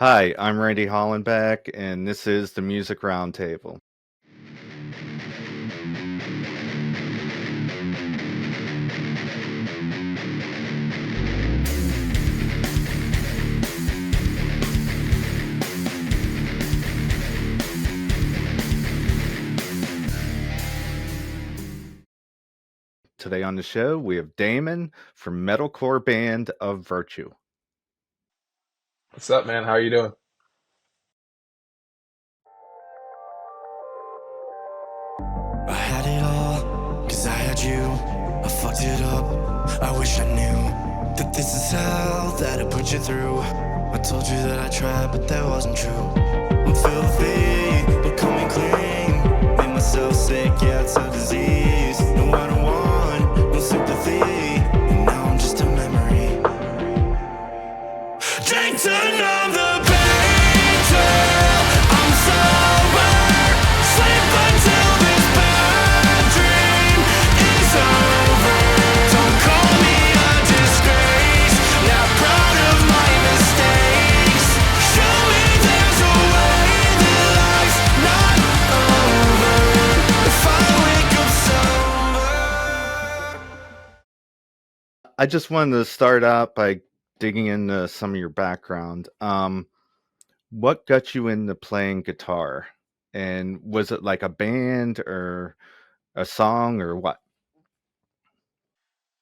Hi, I'm Randy Hollenbeck, and this is the Music Roundtable. Today on the show, we have Damon from Metalcore band of Virtue. What's up, man? How are you doing? I had it all, cause I had you. I fucked it up. I wish I knew that this is hell that I put you through. I told you that I tried, but that wasn't true. I'm filthy, but coming clean. Made myself sick, yeah, it's a disease. No, I don't want no sympathy. And now I'm just a memory. Drink to numb the pain till I'm sober. Sleep until this bad dream is over. Don't call me a disgrace. Not proud of my mistakes. Show me there's a way that life's not over. If I wake up sober. I just wanted to start out by digging into some of your background. What got you into playing guitar? And was it like a band or a song or what?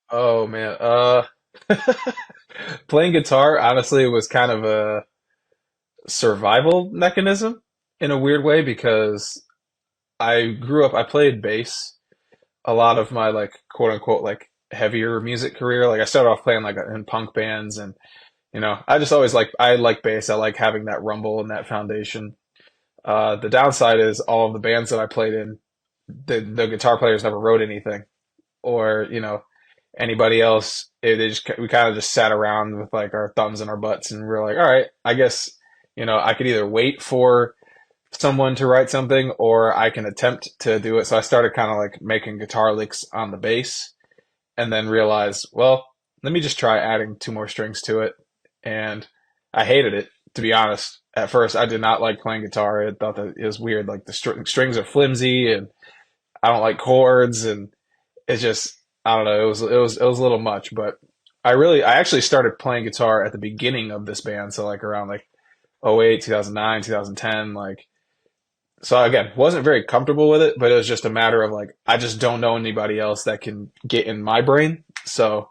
Oh man, playing guitar honestly was kind of a survival mechanism in a weird way because I played bass a lot of my like quote unquote like heavier music career. Like I started off playing like in punk bands and I just always I like bass. I like having that rumble and that foundation. The downside is all of the bands that I played in, the guitar players never wrote anything or anybody else. We kind of just sat around with like our thumbs in our butts, and we are like, all right, I guess I could either wait for someone to write something or I can attempt to do it. So I started kind of like making guitar licks on the bass, and then realized, well, let me just try adding two more strings to it, and I hated it, to be honest. At first, I did not like playing guitar. I thought that it was weird. Like the strings are flimsy, and I don't like chords, and it's just I don't know. It was a little much, but I actually started playing guitar at the beginning of this band, so like around like '08, 2009, 2010, like so again, wasn't very comfortable with it, but it was just a matter of like I just don't know anybody else that can get in my brain. So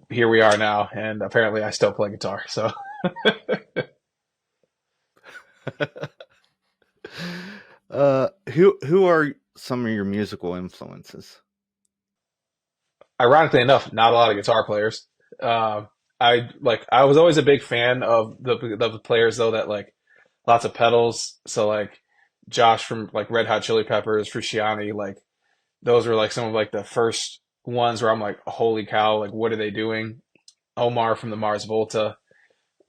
here we are now, and apparently I still play guitar. So Who are some of your musical influences? ironically enough, not a lot of guitar players. Um, I was always a big fan of the players though that like lots of pedals. So like Josh from like Red Hot Chili Peppers, Frusciante, like those were like some of like the first ones where I'm like, holy cow, like what are they doing? Omar from the Mars Volta.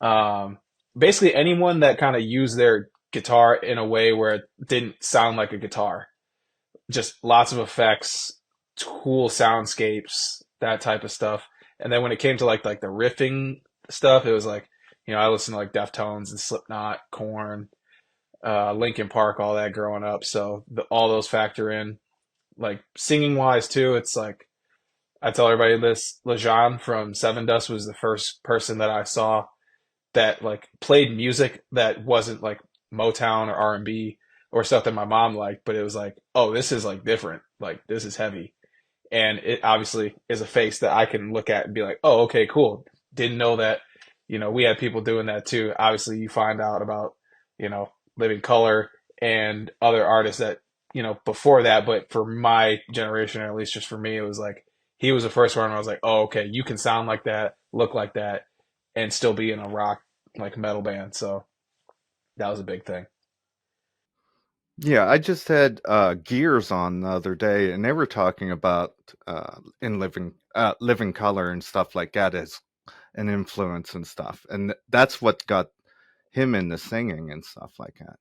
Um, Basically anyone that kind of used their guitar in a way where it didn't sound like a guitar. Just lots of effects, cool soundscapes, that type of stuff. And then when it came to like the riffing stuff, it was like, I listened to like Deftones and Slipknot, Korn, Linkin Park, all that growing up. So all those factor in. Like singing wise too, it's like I tell everybody this. Lejean from Seven Dust was the first person that I saw that like played music that wasn't like Motown or R&B or stuff that my mom liked, but it was like, oh, this is like different. Like this is heavy. And it obviously is a face that I can look at and be like, oh, okay, cool. Didn't know that, we had people doing that too. Obviously you find out about, Living Color and other artists that, before that, but for my generation, or at least just for me, it was like he was the first one. I was like, oh, okay, you can sound like that, look like that, and still be in a rock like metal band. So that was a big thing. Yeah, I just had Gears on the other day, and they were talking about in living color and stuff like that as an influence and stuff, and that's what got him into singing and stuff like that.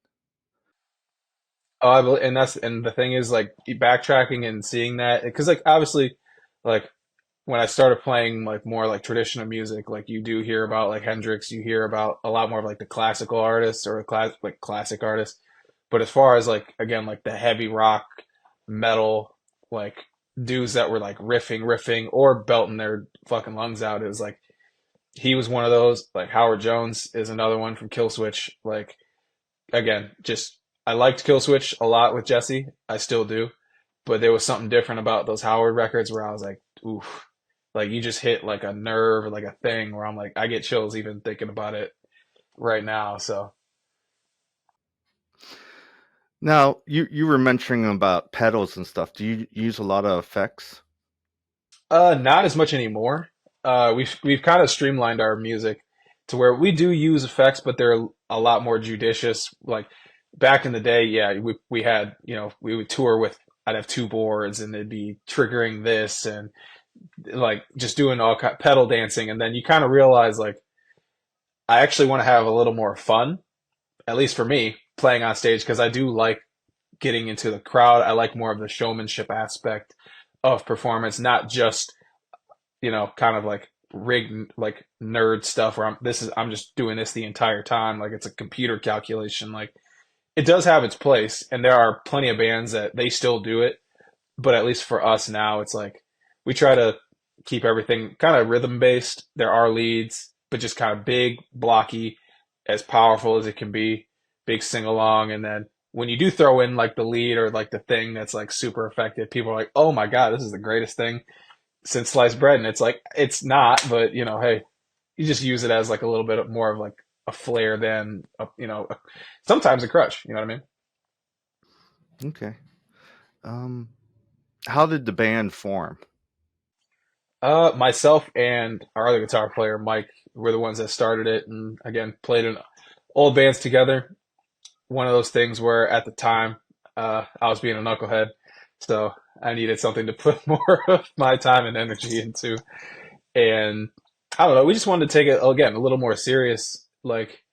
Oh, and the thing is like backtracking and seeing that because like obviously like when I started playing like more like traditional music, like you do hear about like Hendrix, you hear about a lot more of like the classical artists or like classic artists. But as far as like again like the heavy rock, metal, like dudes that were like riffing or belting their fucking lungs out, it was like he was one of those. Like Howard Jones is another one from Killswitch. Like again, just I liked Killswitch a lot with Jesse. I still do. But there was something different about those Howard records where I was like, oof, like you just hit like a nerve or like a thing where I'm like, I get chills even thinking about it right now. So, Now, you were mentioning about pedals and stuff. Do you use a lot of effects? not as much anymore. We've kind of streamlined our music to where we do use effects, but they're a lot more judicious. Like back in the day, yeah, we had, you know, we would tour with, I'd have two boards and they'd be triggering this and like just doing pedal dancing, and then you kind of realize like I actually want to have a little more fun, at least for me, playing on stage because I do like getting into the crowd. I like more of the showmanship aspect of performance, not just kind of like rigged like nerd stuff where I'm just doing this the entire time like it's a computer calculation. Like it does have its place, and there are plenty of bands that they still do it, but at least for us now, it's like we try to keep everything kind of rhythm based. There are leads, but just kind of big, blocky, as powerful as it can be, big sing along. And then when you do throw in like the lead or like the thing that's like super effective, people are like, oh my God, this is the greatest thing since sliced bread. And it's like, it's not, but hey, you just use it as like a little bit more of like a flair than, sometimes a crutch. You know what I mean? Okay. Um, how did the band form? Myself and our other guitar player, Mike, were the ones that started it, and again, played in old bands together. One of those things where at the time, I was being a knucklehead, so I needed something to put more of my time and energy into. And I don't know, we just wanted to take it again a little more serious. Like,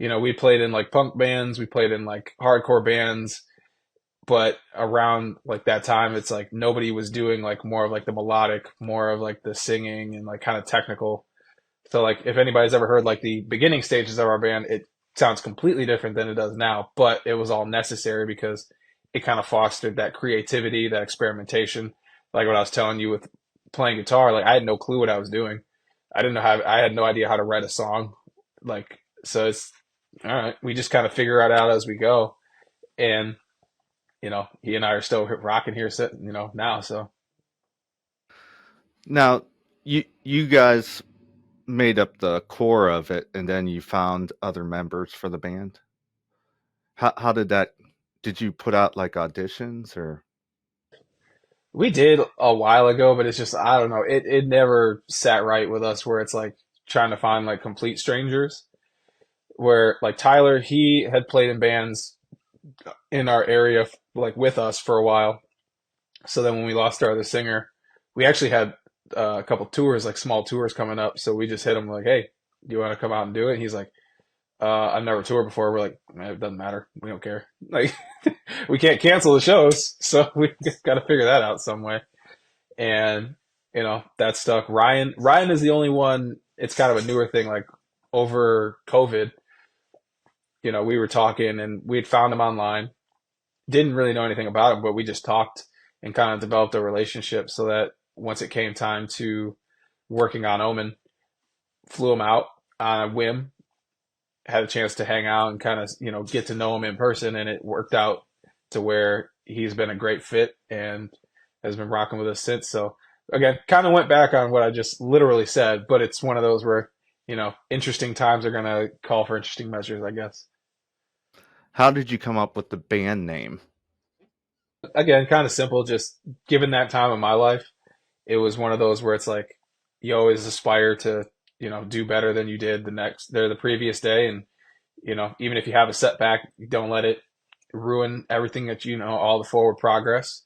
we played in like punk bands, we played in like hardcore bands, but around like that time it's like nobody was doing like more of like the melodic, more of like the singing and like kind of technical. So like if anybody's ever heard like the beginning stages of our band, it sounds completely different than it does now, but it was all necessary because it kind of fostered that creativity, that experimentation. Like what I was telling you with playing guitar, like I had no clue what I was doing. I had no idea how to write a song. Like so it's all right, we just kind of figure it out as we go. And he and I are still rocking here, sitting, now. So Now, you guys made up the core of it, and then you found other members for the band. How did that? Did you put out like auditions or? we did a while ago, but it's just I don't know. It never sat right with us where it's like trying to find like complete strangers. Where like Tyler, he had played in bands in our area like with us for a while. So then when we lost our other singer, we actually had a couple tours, like small tours coming up. So we just hit him like, "Hey, do you want to come out and do it?" And he's like, I've never toured before. We're like, man, it doesn't matter. We don't care. Like, we can't cancel the shows, so we got to figure that out some way. And that stuck. Ryan is the only one. It's kind of a newer thing. Like over COVID, we were talking and we had found him online. Didn't really know anything about him, but we just talked and kind of developed a relationship so that once it came time to working on Omen, flew him out on a whim, had a chance to hang out and kind of get to know him in person, and it worked out to where he's been a great fit and has been rocking with us since. So again, kind of went back on what I just literally said, but it's one of those where interesting times are going to call for interesting measures, I guess. How did you come up with the band name? Again, kind of simple. Just given that time of my life, it was one of those where it's like you always aspire to do better than you did the previous day, and even if you have a setback, you don't let it ruin everything that all the forward progress.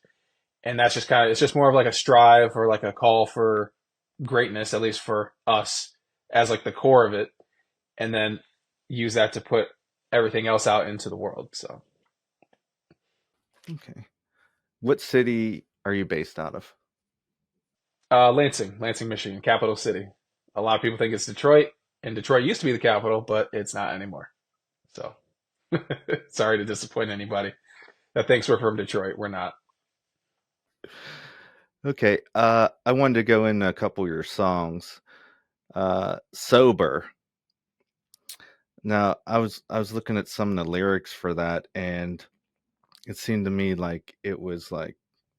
And that's just kind of it's just more of like a strive or like a call for greatness, at least for us as like the core of it, and then use that to put everything else out into the world. So Okay. What city are you based out of? Lansing, Michigan, capital city. A lot of people think it's Detroit, and Detroit used to be the capital, but it's not anymore. So sorry to disappoint anybody that thinks we're from Detroit. We're not. Okay, I wanted to go into a couple of your songs. Sober. Now, I was looking at some of the lyrics for that, and it seemed to me like it was like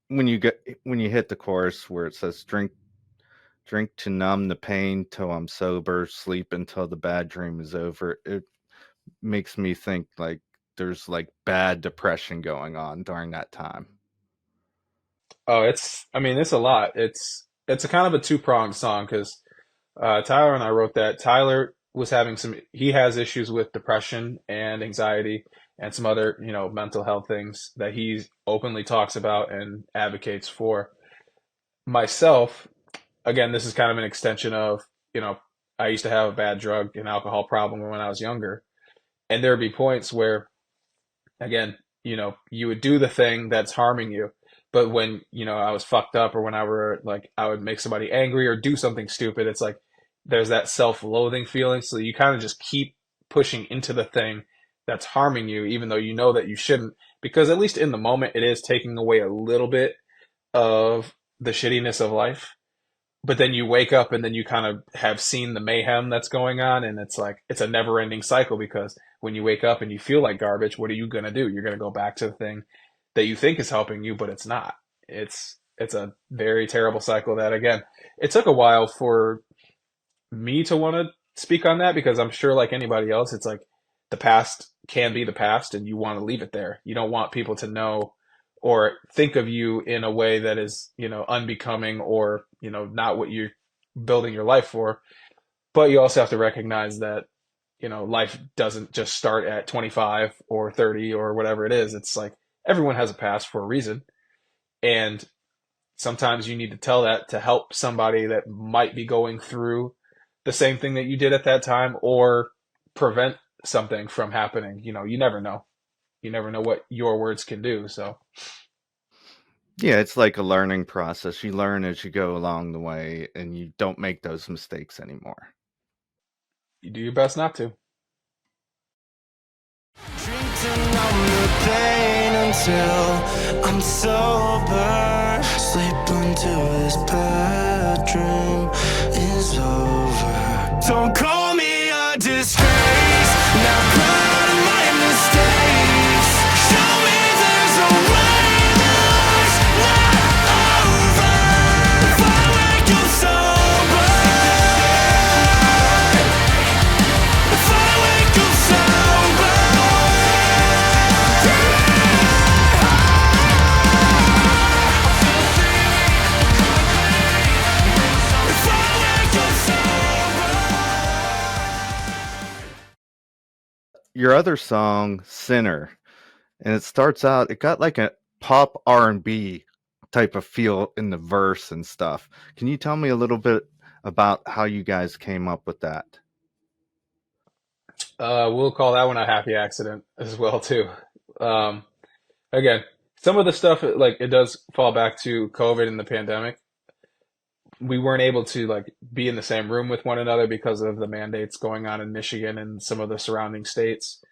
when you hit the chorus where it says drink to numb the pain till I'm sober, sleep until the bad dream is over. It makes me think like there's like bad depression going on during that time. Oh, I mean, it's a lot. It's a kind of a two-pronged song because Tyler and I wrote that. Tyler was having he has issues with depression and anxiety and some other, mental health things that he openly talks about and advocates for. Myself, again, this is kind of an extension of, I used to have a bad drug and alcohol problem when I was younger. And there would be points where, again, you would do the thing that's harming you. But when, I was fucked up or when I would make somebody angry or do something stupid, it's like there's that self-loathing feeling. So you kind of just keep pushing into the thing that's harming you, even though you know that you shouldn't, because at least in the moment, it is taking away a little bit of the shittiness of life. But then you wake up and then you kind of have seen the mayhem that's going on. And it's like, it's a never ending cycle because when you wake up and you feel like garbage, what are you going to do? You're going to go back to the thing that you think is helping you, but it's not. It's a very terrible cycle that, again, it took a while for me to want to speak on that because I'm sure, like anybody else, it's like the past can be the past and you want to leave it there. You don't want people to know or think of you in a way that is, unbecoming or, not what you're building your life for. But you also have to recognize that, life doesn't just start at 25 or 30 or whatever it is. It's like everyone has a past for a reason. And sometimes you need to tell that to help somebody that might be going through the same thing that you did at that time or prevent something from happening. You never know. You never know what your words can do. So, Yeah, it's like a learning process. You learn as you go along the way and you don't make those mistakes anymore. you do your best not to. Drinking on the pain until I'm sober. Sleep until this bad dream is over. Don't call me a disgrace. Now proud of my mistakes. Show me there's a way that's not over. If I wake up sober. If I wake up sober. If I wake up sober. Your other song, Sinner, and it starts out, it got like a pop R&B type of feel in the verse and stuff. Can you tell me a little bit about how you guys came up with that? We'll call that one a happy accident as well too. Um, Again, some of the stuff like it does fall back to COVID and the pandemic. We weren't able to like be in the same room with one another because of the mandates going on in Michigan and some of the surrounding states.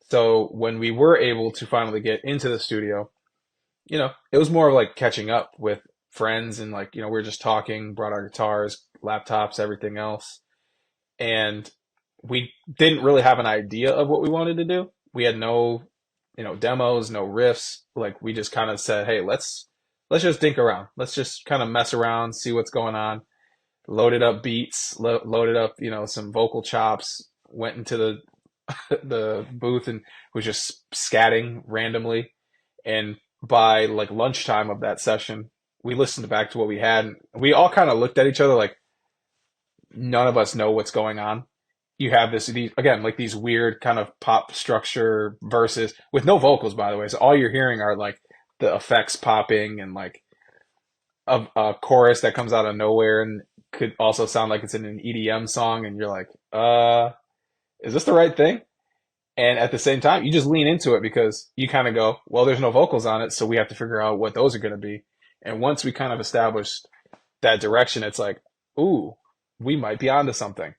So when we were able to finally get into the studio, it was more of like catching up with friends and like, we were just talking, brought our guitars, laptops, everything else. And we didn't really have an idea of what we wanted to do. We had no, demos, no riffs. Like we just kind of said, hey, let's just dink around. Let's just kind of mess around, see what's going on. Loaded up beats, loaded up, some vocal chops, went into the the booth and was just scatting randomly. And by like lunchtime of that session, we listened back to what we had. And we all kind of looked at each other like none of us know what's going on. You have these again, like these weird kind of pop structure verses with no vocals, by the way. So all you're hearing are like the effects popping and like a chorus that comes out of nowhere and could also sound like it's in an EDM song. And you're like, is this the right thing? And at the same time, you just lean into it because you kind of go, well, there's no vocals on it, so we have to figure out what those are going to be. And once we kind of established that direction, it's like, ooh, we might be onto something.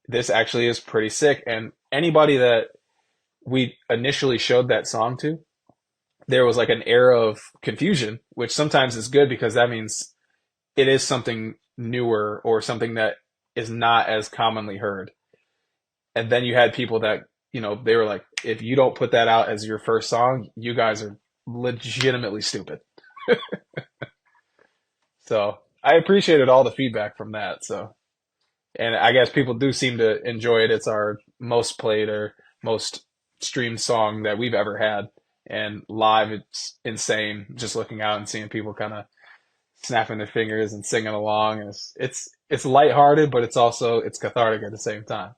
This actually is pretty sick. And anybody that we initially showed that song to, there was like an air of confusion, which sometimes is good because that means it is something newer or something that is not as commonly heard. And then you had people that, they were like, if you don't put that out as your first song, you guys are legitimately stupid. So I appreciated all the feedback from that. So, and I guess people do seem to enjoy it. It's our most played or most streamed song that we've ever had. And live, it's insane just looking out and seeing people kind of snapping their fingers and singing along. And it's lighthearted, but it's cathartic at the same time.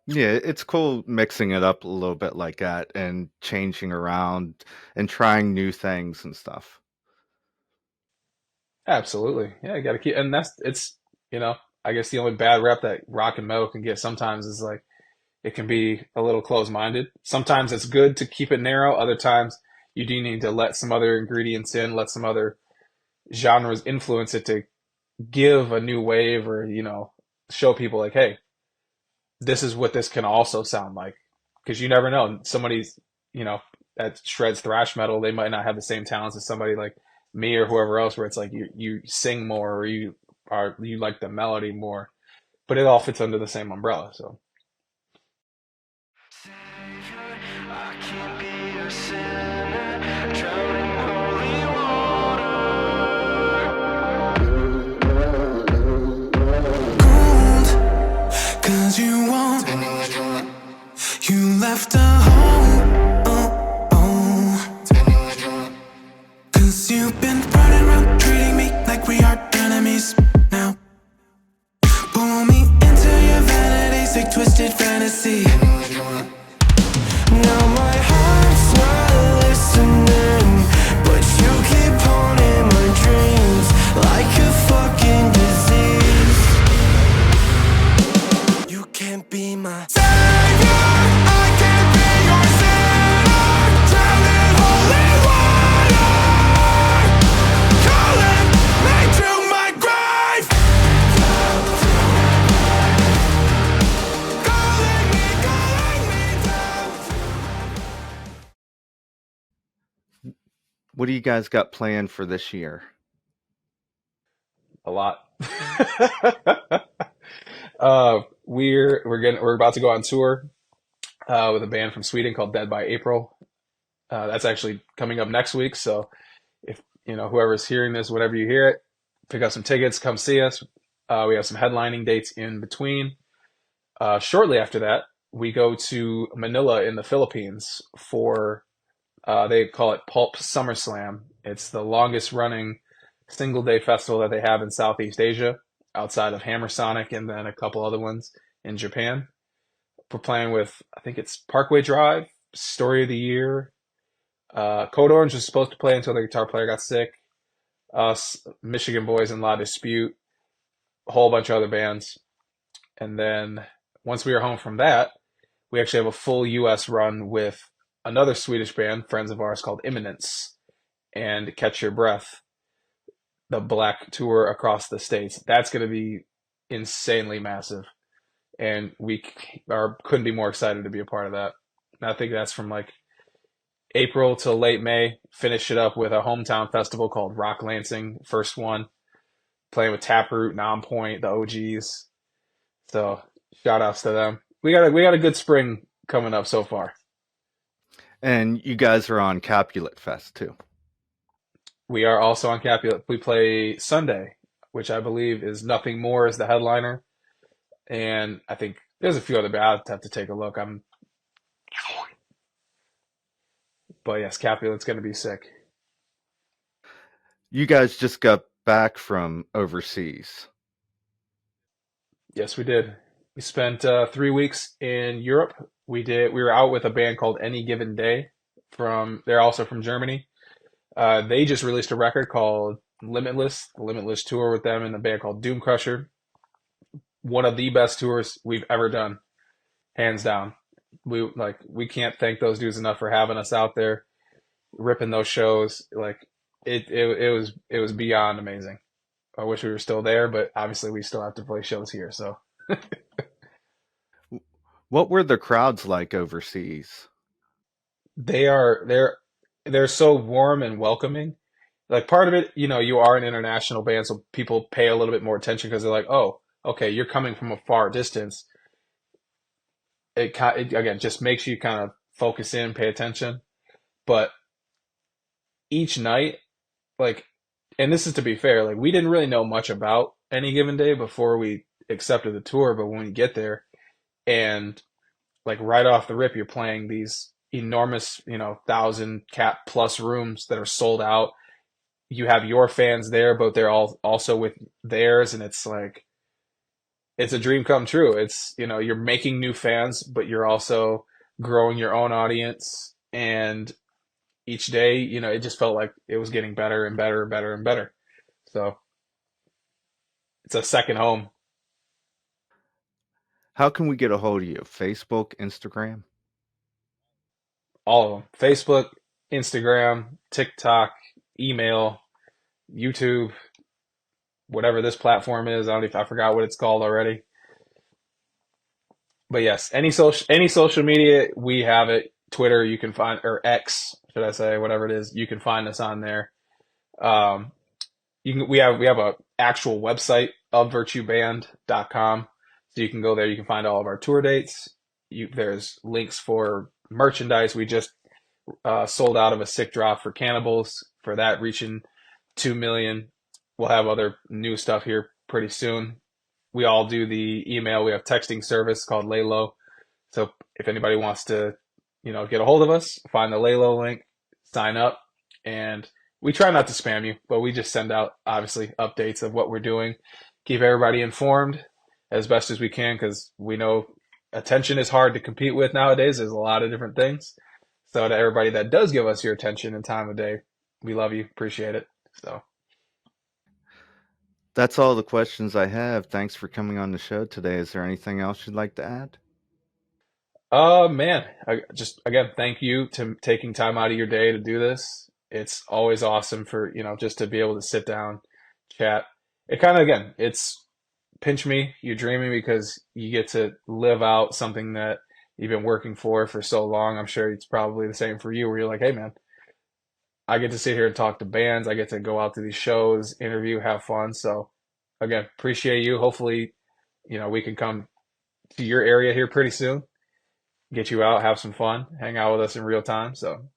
Yeah, it's cool mixing it up a little bit like that and changing around and trying new things and stuff. Absolutely. Yeah, you got to keep, and you know, I guess the only bad rep that rock and metal can get sometimes is like it can be a little close-minded. Sometimes it's good to keep it narrow. Other times you do need to let some other ingredients in, let some other genres influence it to give a new wave or, show people like, hey, this is what this can also sound like. Because you never know. Somebody's, you know, that shreds thrash metal, they might not have the same talents as somebody like me or whoever else, where it's like you sing more or you like the melody more, but it all fits under the same umbrella. So I can't be a sinner, drowning holy water. Cold, 'cause you won't. You left a home. Oh, oh. 'Cause you've been running around treating me like we are enemies now. Pull me into your vanity, sick, twisted fantasy. Now my heart's not listening, but you keep haunting my dreams like a fucking disease. You can't be my savior, I can't be your sinner, drowning holy water, calling me to my grave, calling me down. What do you guys got planned for this year? a lot. We're about to go on tour with a band from Sweden called Dead by April. That's actually coming up next week. So if whoever's hearing this, whenever you hear it, pick up some tickets, come see us. We have some headlining dates in between. Shortly after that, we go to Manila in the Philippines for they call it Pulp SummerSlam. It's the longest running single day festival that they have in Southeast Asia, outside of Hammer Sonic and then a couple other ones in Japan. We're playing with, I think it's Parkway Drive, Story of the Year. Code Orange was supposed to play until the guitar player got sick. Us, Michigan Boys and La Dispute, a whole bunch of other bands. And then once we are home from that, we actually have a full US run with another Swedish band, friends of ours, called Imminence and Catch Your Breath, the Black tour across the states. That's going to be insanely massive. And couldn't be more excited to be a part of that. And I think that's from like April till late May. Finish it up with a hometown festival called Rock Lansing, first one. Playing with Taproot, Nonpoint, the OGs. So shout outs to them. We got a good spring coming up so far. And you guys are on Capulet Fest too. We are also on Capulet. We play Sunday, which I believe is Nothing More as the headliner. And I think there's a few other bands. I'll have to take a look. But yes, Capulet's going to be sick. You guys just got back from overseas. Yes, we did. We spent 3 weeks in Europe. We were out with a band called Any Given Day. They're also from Germany. They just released a record called Limitless, the Limitless tour with them and a band called Doom Crusher. One of the best tours we've ever done, hands down. We can't thank those dudes enough for having us out there, ripping those shows. Like it was beyond amazing. I wish we were still there, but obviously we still have to play shows here. So What were the crowds like overseas? they're so warm and welcoming. Like part of it, you are an international band, so people pay a little bit more attention because they're like, oh, okay, you're coming from a far distance. It again just makes you kind of focus in, pay attention. But each night, like, and this is to be fair, like we didn't really know much about any given day before we accepted the tour, but when we get there and like right off the rip, you're playing these enormous, 1,000 cap plus rooms that are sold out. You have your fans there, but they're all also with theirs, and it's like it's a dream come true. It's you're making new fans, but you're also growing your own audience, and each day, it just felt like it was getting better and better and better and better. So it's a second home. How can we get a hold of you? Facebook, Instagram? All of them: Facebook, Instagram, TikTok, email, YouTube, whatever this platform is. I don't even, I forgot what it's called already. But yes, any social media, we have it. Twitter, you can find, or X, should I say, whatever it is, you can find us on there. Um, we have a actual website of virtueband.com. So you can go there, you can find all of our tour dates. There's links for merchandise. We just sold out of a sick drop for Cannibals, for that reaching 2 million. We'll have other new stuff here pretty soon. We all do the email. We have texting service called Laylo. So if anybody wants to, get a hold of us, find the Laylo link, sign up, and we try not to spam you, but we just send out obviously updates of what we're doing, keep everybody informed as best as we can because we know attention is hard to compete with nowadays. There's a lot of different things. So to everybody that does give us your attention and time of day, we love you, appreciate it. So, That's all the questions I have. Thanks for coming on the show today. Is there anything else you'd like to add? man, just again, thank you to taking time out of your day to do this. It's always awesome for, just to be able to sit down, chat. It kind of, again, it's pinch me, you dream me because you get to live out something that you've been working for so long. I'm sure it's probably the same for you where you're like, hey man, I get to sit here and talk to bands. I get to go out to these shows, interview, have fun. So again, appreciate you. Hopefully, we can come to your area here pretty soon, get you out, have some fun, hang out with us in real time. So